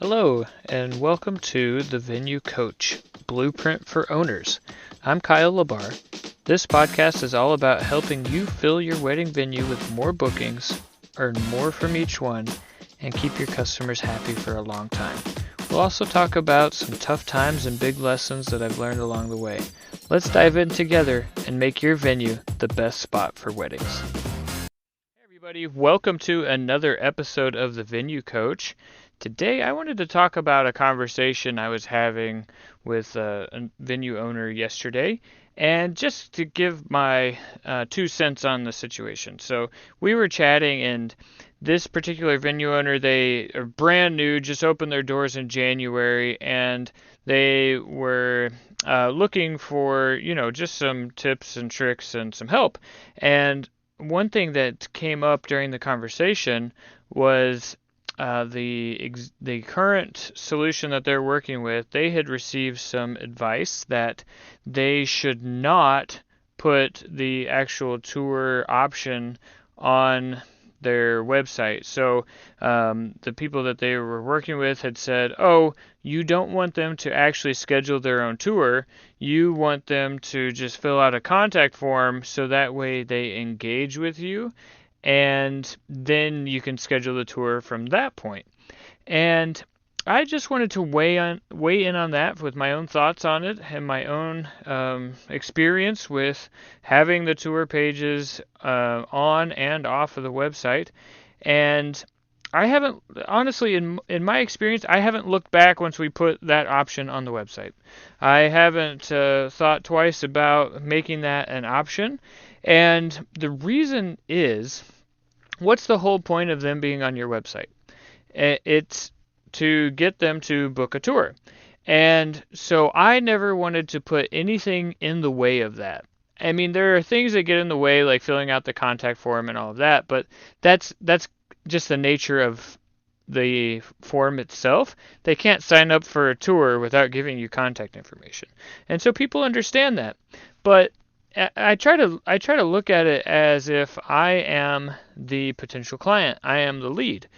Hello, and welcome to the Venue Coach Blueprint for Owners. I'm Kyle Labar. This podcast is all about helping you fill your wedding venue with more bookings, earn more from each one, and keep your customers happy for a long time. We'll also talk about some tough times and big lessons that I've learned along the way. Let's dive in together and make your venue the best spot for weddings. Hey everybody, welcome to another episode of the Venue Coach. Today I wanted to talk about a conversation I was having with a venue owner yesterday, and just to give my 2 cents on the situation. So we were chatting, and this particular venue owner, they are brand new, just opened their doors in January, and they were looking for, just some tips and tricks and some help. And one thing that came up during the conversation was the current solution that they're working with. They had received some advice that they should not put the actual tour option on their website. So the people that they were working with had said, "Oh, you don't want them to actually schedule their own tour. You want them to just fill out a contact form so that way they engage with you, and then you can schedule the tour from that point." And I just wanted to weigh in on that with my own thoughts on it and my own experience with having the tour pages on and off of the website. And I haven't, honestly, in my experience, I haven't looked back once we put that option on the website. I haven't thought twice about making that an option. And the reason is, what's the whole point of them being on your website? It's to get them to book a tour. And so I never wanted to put anything in the way of that. I mean, there are things that get in the way, like filling out the contact form and all of that, but that's just the nature of the form itself. They can't sign up for a tour without giving you contact information. And so people understand that. But I try to look at it as if I am the potential client. I am the lead.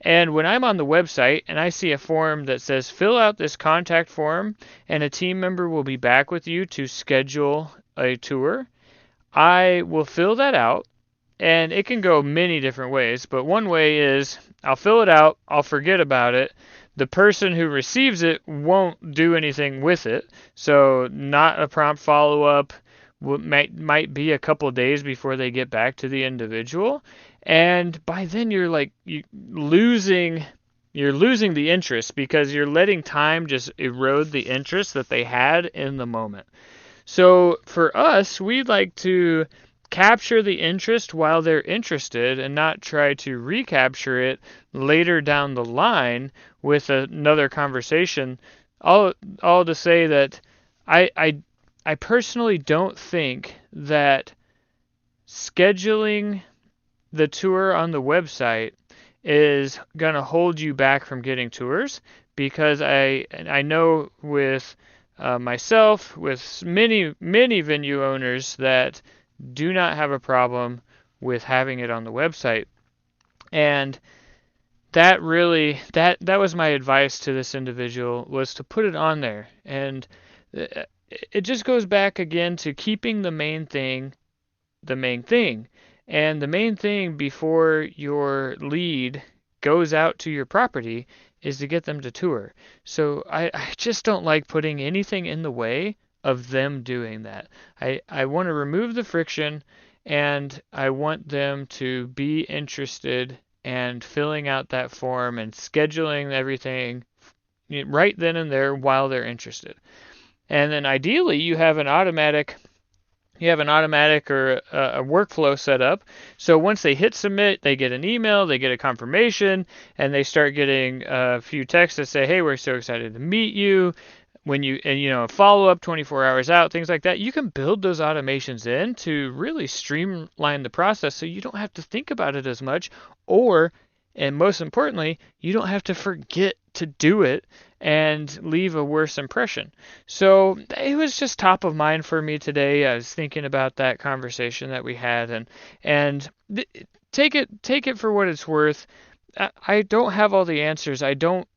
And when I'm on the website and I see a form that says fill out this contact form and a team member will be back with you to schedule a tour, I will fill that out. And it can go many different ways, but one way is I'll fill it out, I'll forget about it. The person who receives it won't do anything with it, so not a prompt follow-up. Might be a couple of days before they get back to the individual, and by then you're losing the interest, because you're letting time just erode the interest that they had in the moment. So for us, we'd like to capture the interest while they're interested and not try to recapture it later down the line with another conversation. All to say that I personally don't think that scheduling the tour on the website is going to hold you back from getting tours, because I know with myself, with many venue owners, that do not have a problem with having it on the website. And that really that was my advice to this individual, was to put it on there. And it just goes back again to keeping the main thing the main thing. And the main thing before your lead goes out to your property is to get them to tour. So I just don't like putting anything in the way of them doing that. I want to remove the friction, and I want them to be interested and filling out that form and scheduling everything right then and there while they're interested. And then ideally you have an automatic or a workflow set up. So once they hit submit, they get an email, they get a confirmation, and they start getting a few texts that say, "Hey, we're so excited to meet you." And follow up 24 hours out, things like that. You can build those automations in to really streamline the process, so you don't have to think about it as much, and most importantly, you don't have to forget to do it and leave a worse impression. So it was just top of mind for me today. I was thinking about that conversation that we had, and take it for what it's worth. I don't have all the answers. I don't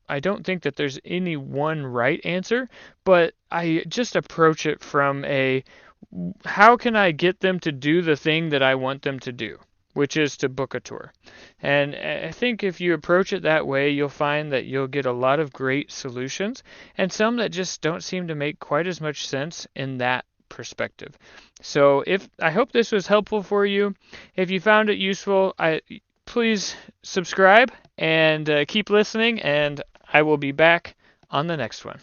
think that there's any one right answer, but I just approach it from a how can I get them to do the thing that I want them to do, which is to book a tour. And I think if you approach it that way, you'll find that you'll get a lot of great solutions and some that just don't seem to make quite as much sense in that perspective. So if I hope this was helpful for you. If you found it useful, please subscribe and keep listening, and I will be back on the next one.